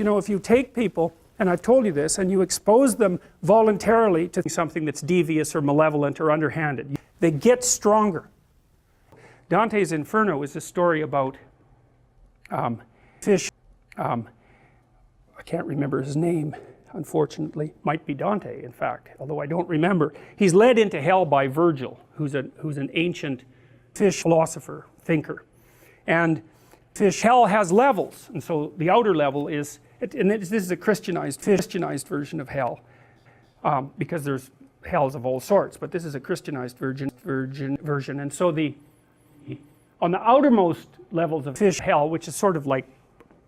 You know, if you take people, and I've told you this, and you expose them voluntarily to something that's devious or malevolent or underhanded, they get stronger. Dante's Inferno is a story about fish. I can't remember his name, unfortunately. Might be Dante, in fact, although I don't remember. He's led into hell by Virgil, who's an ancient fish philosopher, thinker. And hell has levels, and so the outer level is, and this is a Christianized version of hell, because there's hells of all sorts, but this is a Christianized version. And so on the outermost levels of hell, which is sort of like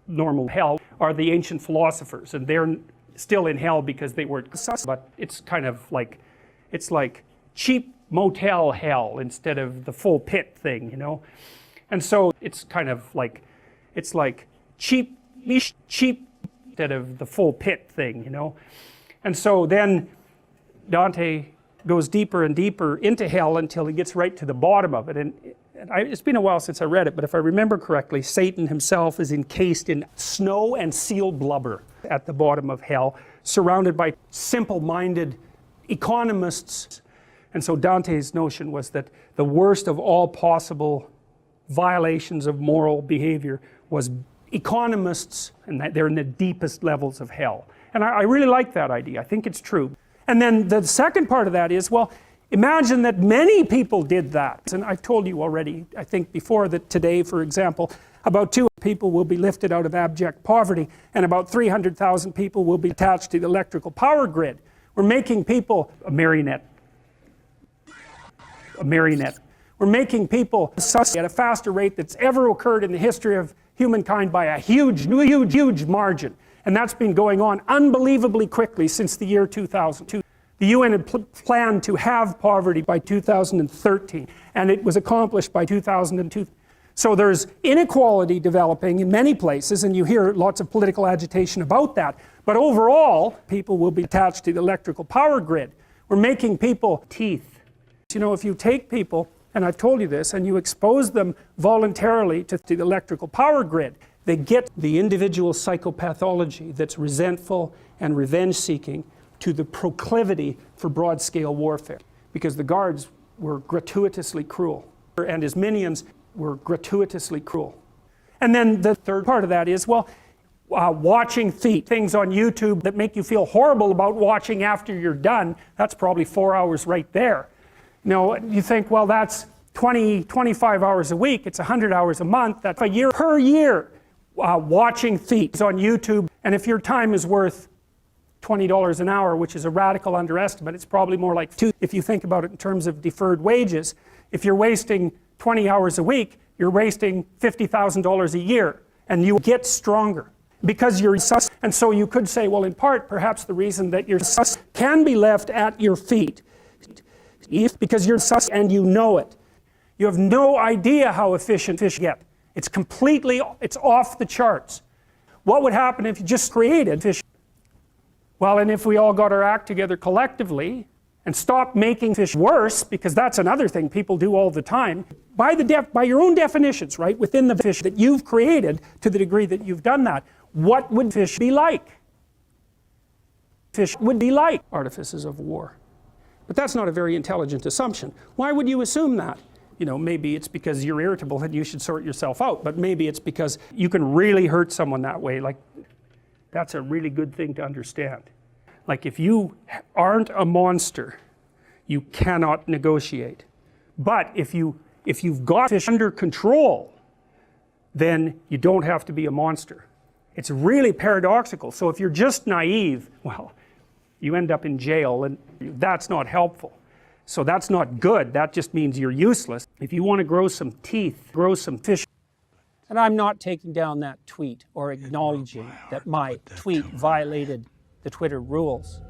normal hell, are the ancient philosophers, and they're still in hell because they were sus, but it's kind of like, it's like cheap motel hell instead of the full pit thing, you know. And so it's kind of like, it's like cheap instead of the full pit thing, you know. And so then Dante goes deeper and deeper into hell until he gets right to the bottom of it. And it's been a while since I read it, but if I remember correctly, Satan himself is encased in snow and seal blubber at the bottom of hell, surrounded by simple-minded economists. And so Dante's notion was that the worst of all possible violations of moral behavior was economists, and that they're in the deepest levels of hell. And I really like that idea. I think it's true. And then the second part of that is, well, imagine that many people did that. And I've told you already, I think before, that today, for example, about 2 people will be lifted out of abject poverty, and about 300,000 people will be attached to the electrical power grid. We're making people a marionette. We're making people sus at a faster rate that's ever occurred in the history of humankind by a huge margin. And that's been going on unbelievably quickly since the year 2002. The UN had planned to have poverty by 2013, and it was accomplished by 2002. So there's inequality developing in many places, and you hear lots of political agitation about that. But overall, people will be attached to the electrical power grid. We're making people teeth. You know, if you take people, and I've told you this, and you expose them voluntarily to the electrical power grid, they get the individual psychopathology that's resentful and revenge-seeking to the proclivity for broad-scale warfare, because the guards were gratuitously cruel, and his minions were gratuitously cruel. And then the third part of that is, well, watching things on YouTube that make you feel horrible about watching after you're done, that's probably 4 hours right there. You know, you think, well, that's 25 hours a week, it's 100 hours a month, that's a year per year watching things on YouTube. And if your time is worth $20 an hour, which is a radical underestimate, it's probably more like $2 if you think about it in terms of deferred wages. If you're wasting 20 hours a week, you're wasting $50,000 a year, and you get stronger because you're sus. And so you could say, well, in part, perhaps the reason that you're sus can be left at your feet, because you're sus and you know it. You have no idea how efficient fish get. It's off the charts. What would happen if you just created fish? Well, and if we all got our act together collectively and stopped making fish worse, because that's another thing people do all the time, by your own definitions, right, within the fish that you've created, to the degree that you've done that, what would fish be like? Fish would be like artifices of war. But that's not a very intelligent assumption. Why would you assume that? You know, maybe it's because you're irritable and you should sort yourself out, but maybe it's because you can really hurt someone that way. Like, that's a really good thing to understand. Like, if you aren't a monster, you cannot negotiate. But if you've got fish under control, then you don't have to be a monster. It's really paradoxical. So if you're just naive, well, you end up in jail, and that's not helpful. So that's not good. That just means you're useless. If you want to grow some teeth, grow some fish. And I'm not taking down that tweet or acknowledging that my tweet violated the Twitter rules.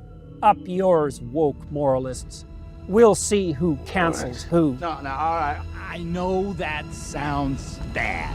Up yours, woke moralists. We'll see who cancels who. No, all right. I know that sounds bad.